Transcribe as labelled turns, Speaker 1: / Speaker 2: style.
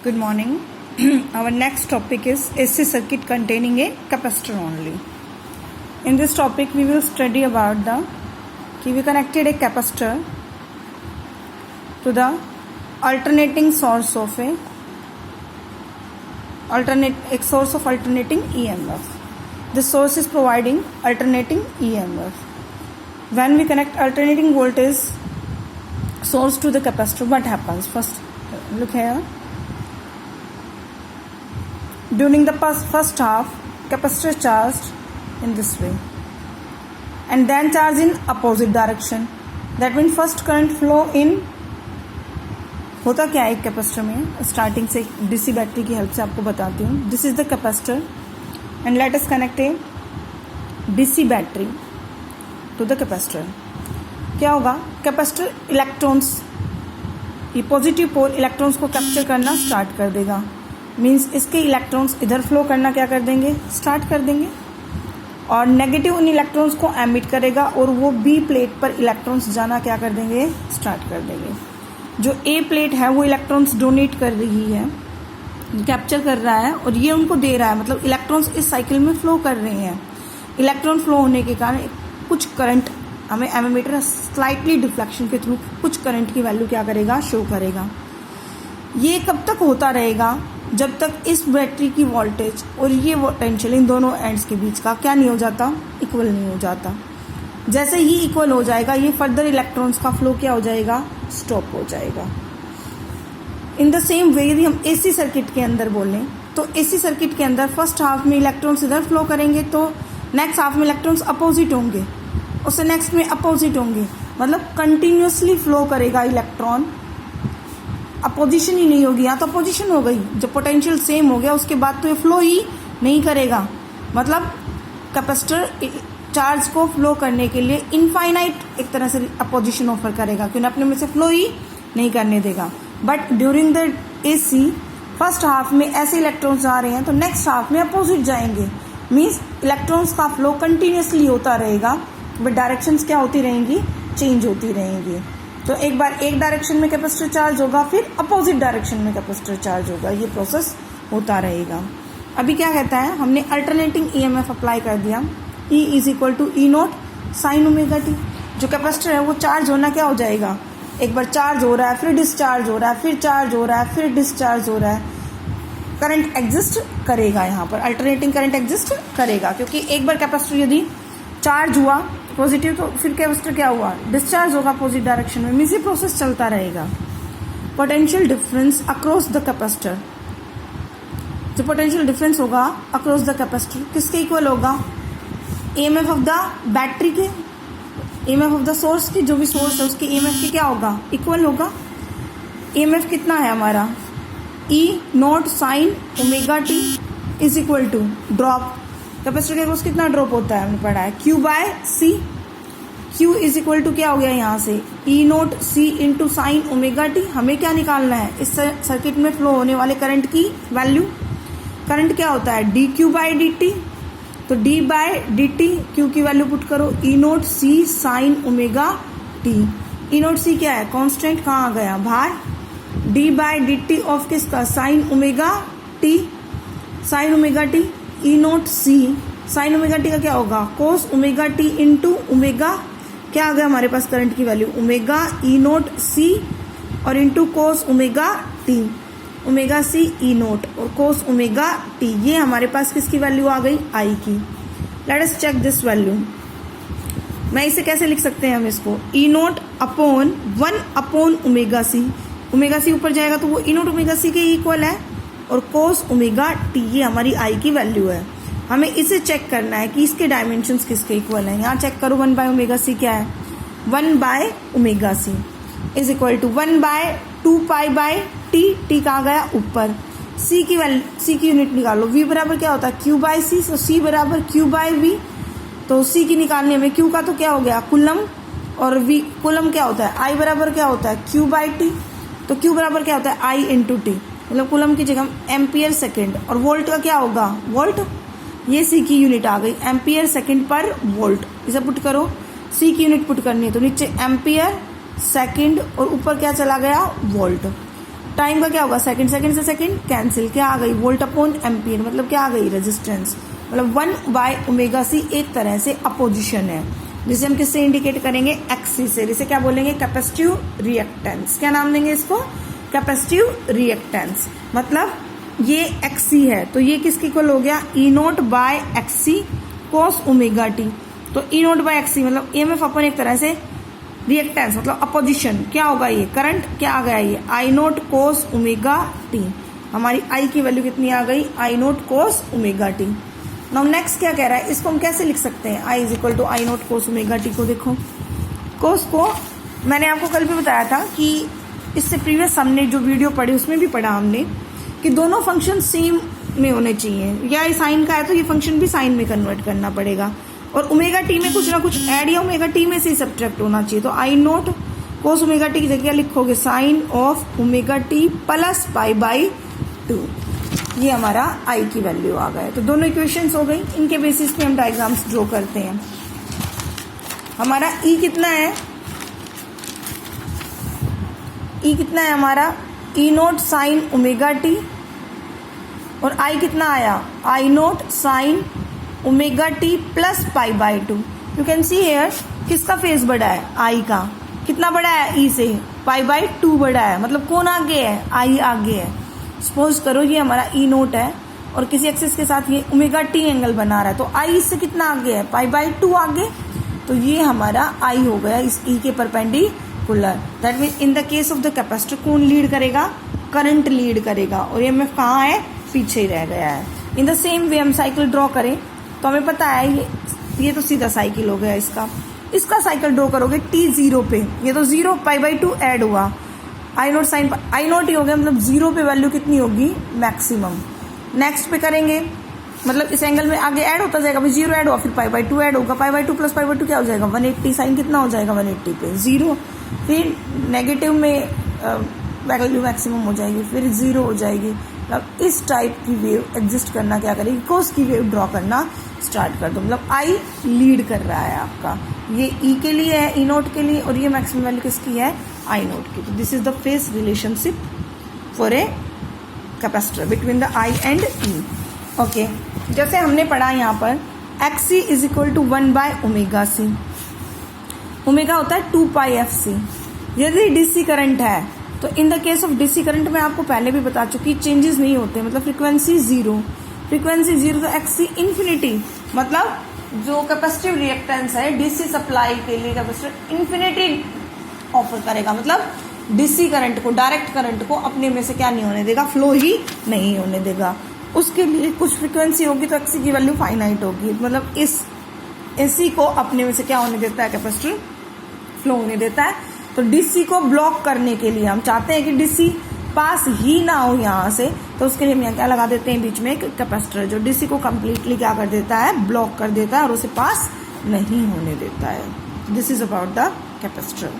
Speaker 1: Good morning. Our next topic is AC circuit containing a capacitor only. In this topic, we will study about we connected a capacitor to the alternating source of source of alternating EMF. This source is providing alternating EMF. When we connect alternating voltage source to the capacitor, what happens? First, look here. During the first half, capacitor charged in this way and then charged in opposite direction. That means first current flow in. होता क्या है एक capacitor में, starting से DC battery की help से आपको बताती हूँ. This is the capacitor and let us connect a DC battery to the capacitor. क्या होगा, कैपेसिटर इलेक्ट्रॉन्स, ये पॉजिटिव पोल इलेक्ट्रॉन्स को कैप्चर करना स्टार्ट कर देगा. मीन्स इसके इलेक्ट्रॉन्स इधर फ्लो करना क्या कर देंगे, स्टार्ट कर देंगे, और नेगेटिव उन इलेक्ट्रॉन्स को एमिट करेगा और वो बी प्लेट पर इलेक्ट्रॉन्स जाना क्या कर देंगे, स्टार्ट कर देंगे. जो ए प्लेट है वो इलेक्ट्रॉन्स डोनेट कर रही है, कैप्चर कर रहा है और ये उनको दे रहा है, मतलब इलेक्ट्रॉन्स इस साइकिल में फ्लो कर रहे हैं. इलेक्ट्रॉन फ्लो होने के कारण कुछ करंट हमें एमीमीटर स्लाइटली डिफ्लेक्शन के थ्रू कुछ करंट की वैल्यू क्या करेगा, शो करेगा. ये कब तक होता रहेगा, जब तक इस बैटरी की वोल्टेज और ये पोटेंशियल इन दोनों एंड्स के बीच का क्या नहीं हो जाता, इक्वल नहीं हो जाता. जैसे ही इक्वल हो जाएगा ये फर्दर इलेक्ट्रॉन्स का फ्लो क्या हो जाएगा, स्टॉप हो जाएगा. इन द सेम वे यदि हम एसी सर्किट के अंदर बोलें तो एसी सर्किट के अंदर फर्स्ट हाफ में इलेक्ट्रॉन्स इधर फ्लो करेंगे तो नेक्स्ट हाफ में इलेक्ट्रॉन्स अपोजिट होंगे, उससे नेक्स्ट में अपोजिट होंगे, मतलब कंटिन्यूसली फ्लो करेगा इलेक्ट्रॉन. अपोजिशन ही नहीं होगी, या तो अपोजिशन हो गई, जब पोटेंशियल सेम हो गया उसके बाद तो ये फ्लो ही नहीं करेगा. मतलब कैपेसिटर चार्ज को फ्लो करने के लिए इनफाइनाइट एक तरह से अपोजिशन ऑफर करेगा, क्योंकि अपने में से फ्लो ही नहीं करने देगा. But during the AC first half में ऐसे इलेक्ट्रॉन्स आ रहे हैं तो नेक्स्ट हाफ में अपोजिट जाएंगे. मीन्स इलेक्ट्रॉन्स का फ्लो कंटिन्यूसली होता रहेगा, बट डायरेक्शंस क्या होती रहेंगी, चेंज होती रहेंगी. तो एक बार एक डायरेक्शन में कैपेसिटर चार्ज होगा, फिर अपोजिट डायरेक्शन में कैपेसिटर चार्ज होगा, ये प्रोसेस होता रहेगा. अभी क्या कहता है, हमने अल्टरनेटिंग ईएमएफ अप्लाई कर दिया. E is equal to E naught sine omega t. जो कैपेसिटर है वो चार्ज होना क्या हो जाएगा, एक बार चार्ज हो रहा है, फिर डिस्चार्ज हो रहा है, फिर चार्ज हो रहा है, फिर डिस्चार्ज हो रहा है. करंट एग्जिस्ट करेगा, यहाँ पर अल्टरनेटिंग करंट एग्जिस्ट करेगा, क्योंकि एक बार कैपेसिटर यदि चार्ज हुआ पॉजिटिव तो फिर कैपेसिटर क्या हुआ, डिस्चार्ज होगा अपोजिट डायरेक्शन में. मीन्स ये प्रोसेस चलता रहेगा. Potential difference across the capacitor, जो पोटेंशियल डिफरेंस होगा अक्रॉस द कैपेसिटर किसके इक्वल होगा, ईएमएफ ऑफ द बैटरी के, ईएमएफ ऑफ द सोर्स की, जो भी सोर्स है उसके ईएमएफ के क्या होगा, इक्वल होगा. ईएमएफ कितना है हमारा, E naught sine omega T is equal to drop. Capacitor के अक्रॉस कितना ड्रॉप होता है, हमने पढ़ा है, Q by C. Q is equal to क्या हो गया यहाँ से, E naught C into sine omega T. हमें क्या निकालना है, इस सर्किट में फ्लो होने वाले करंट की वैल्यू. करंट क्या होता है, D Q by D T. तो D by D T, Q की वैल्यू पुट करो, E naught C sine omega T. E naught C क्या है, कॉन्स्टेंट, कहाँ आ गया, भार. D by D T of किसका, sine omega T. Sine omega T E naught C, sine omega T का क्या होगा, cos omega T into omega, क्या आ गया हमारे पास करंट की वैल्यू, ओमेगा ई नोट सी और into cos omega T. Omega C E naught और कोस ओमेगा टी, ये हमारे पास किसकी वैल्यू आ गई, आई की. Let us check this value. मैं इसे कैसे लिख सकते हैं हम इसको, E naught upon 1 upon omega C. Omega C ऊपर जाएगा तो वो ई नोट ओमेगा सी के इक्वल है, और कोस ओमेगा टी ये हमारी आई की वैल्यू है. हमें इसे चेक करना है कि इसके डायमेंशंस किसके इक्वल हैं. यहाँ चेक करो, 1 बाय ओमेगा सी क्या है, 1 by omega C is equal to 1 by 2 pi by T. T कहाँ गया, ऊपर. सी की वैल्यू, सी की यूनिट निकालो. वी बराबर क्या होता है, क्यू बाय सी. सो सी बराबर क्यू बाय वी. तो सी की निकालनी हमें, क्यू का तो क्या हो गया, कुलम, और वी कुलम क्या होता है, आई बराबर क्या होता है, क्यू बाय टी. तो क्यू बराबर क्या होता है, आई इंटू टी, मतलब कुलम की जगह एम्पियर सेकेंड, और वोल्ट का क्या होगा, वोल्ट. ये सी की यूनिट आ गई, एम्पियर सेकेंड पर वोल्ट. इसे पुट करो, सी की यूनिट पुट करनी है तो नीचे एम्पियर सेकंड और ऊपर क्या चला गया, वोल्ट. टाइम का क्या होगा, सेकंड, सेकंड से सेकंड कैंसिल, क्या आ गई, वोल्ट अपॉन एम्पियर, मतलब क्या आ गई, रेजिस्टेंस, मतलब 1/ωc एक तरह से अपोजिशन है, जिसे हम किससे इंडिकेट करेंगे, एक्सी से, जिसे क्या बोलेंगे, कैपेसिटिव रिएक्टेंस। क्या नाम देंगे इसको, कैपेसिटिव रिएक्टेंस। मतलब ये एक्सी है तो ये किसके इक्वल हो गया, E0/XC cos ωt। तो E0/XC मतलब EMF अपन एक तरह से रिएक्टेंस मतलब अपोजिशन, क्या होगा ये, करंट, क्या आ गया ये, I0 cos ωt। हमारी I की वैल्यू कितनी आ गई, I0 cos ωt। Now next क्या कह रहा है, इसको हम कैसे लिख सकते हैं, I = I0 cos ωt को। देखो cos को मैंने आपको कल भी बताया था कि इससे प्रीवियस हमने जो वीडियो पढ़ी उसमें भी पढ़ा हमने कि दोनों फंक्शन सेम में होने चाहिए, या साइन का है तो ये फंक्शन भी साइन में कन्वर्ट करना पड़ेगा, और ωt में कुछ ना कुछ ऐड या ωt में से सब्ट्रैक्ट होना चाहिए। तो I0 cos ωt की जगह लिखोगे साइन ऑफ ωt प्लस π/2, ये हमारा I की वैल्यू आ गया। तो दोनों इक्वेशंस हो गई, इनके बेसिस पे हम डायग्राम्स ड्रॉ करते हैं। हमारा E कितना है, E कितना है हमारा, E0 sin ωt, और I कितना आया, I0 sin ωt plus π/2। You can see here किसका फेज बड़ा है, I का, कितना बड़ा है E से, π/2 बड़ा है, मतलब कौन आगे है, I आगे है। सपोज करो ये हमारा E0 है और किसी एक्सिस के साथ ये ωt एंगल बना रहा है, तो I इससे कितना आगे है, π/2 आगे, तो ये हमारा I हो गया इस E के perpendicular. That mean in the case of the capacitor कौन लीड करेगा, करंट लीड करेगा, और ये EMF कहाँ है, पीछे ही रह गया है। इन द सेम वे हम साइकिल ड्रॉ करें तो हमें पता है ये तो सीधा साइकिल हो गया इसका साइकिल ड्रॉ करोगे t0 पे, ये तो 0 π/2 ऐड हुआ, I0 sin I0 ही हो गया, मतलब 0 पे वैल्यू कितनी होगी, मैक्सिमम। नेक्स्ट पे करेंगे मतलब इस एंगल में आगे ऐड होता जाएगा, 0 ऐड हुआ, फिर π/2 ऐड होगा, π/2 प्लस π/2 क्या हो जाएगा, 180, साइन कितना हो जाएगा, 180 पे 0, फिर नेगेटिव में वैल्यू मैक्सिमम हो जाएगी, फिर 0 हो जाएगी। मतलब इस टाइप की वेव एग्जिस्ट करना क्या करेगी, कोस की वेव ड्रॉ करना स्टार्ट कर दो। मतलब I लीड कर रहा है आपका, ये E के लिए है, E0 के लिए, और ये मैक्सिमम वैल्यू किसकी है, I0 की। तो this is the phase relationship for a capacitor between the I and E। Okay, जैसे हमने पढ़ा यहाँ पर XC = 1/ωc, ओमेगा होता है 2πfc। यदि DC करंट है तो in the case of DC current में आपको पहले भी बता चुकी, चेंजेस नहीं होते, मतलब फ्रीक्वेंसी जीरो तो XC इन्फिनिटी, मतलब जो कैपेसिटिव रिएक्टेंस है DC सप्लाई के लिए कैपेसिटर इन्फिनिटी ऑफर करेगा, मतलब DC करंट को, डायरेक्ट करंट को अपने में से क्या नहीं होने देगा, फ्लो ही नहीं होने देगा। उसके लिए कुछ फ्रीक्वेंसी होगी तो XC की वैल्यू फाइनाइट होगी, मतलब इस AC को अपने में से क्या होने देता है, कैपेसिटर फ्लो होने देता है। तो DC को ब्लॉक करने के लिए हम चाहते हैं कि DC पास ही ना हो यहाँ से, तो उसके लिए हम यहाँ क्या लगा देते हैं, बीच में एक कैपेसिटर जो DC को कम्प्लीटली क्या कर देता है, ब्लॉक कर देता है और उसे पास नहीं होने देता है। This is about the capacitor.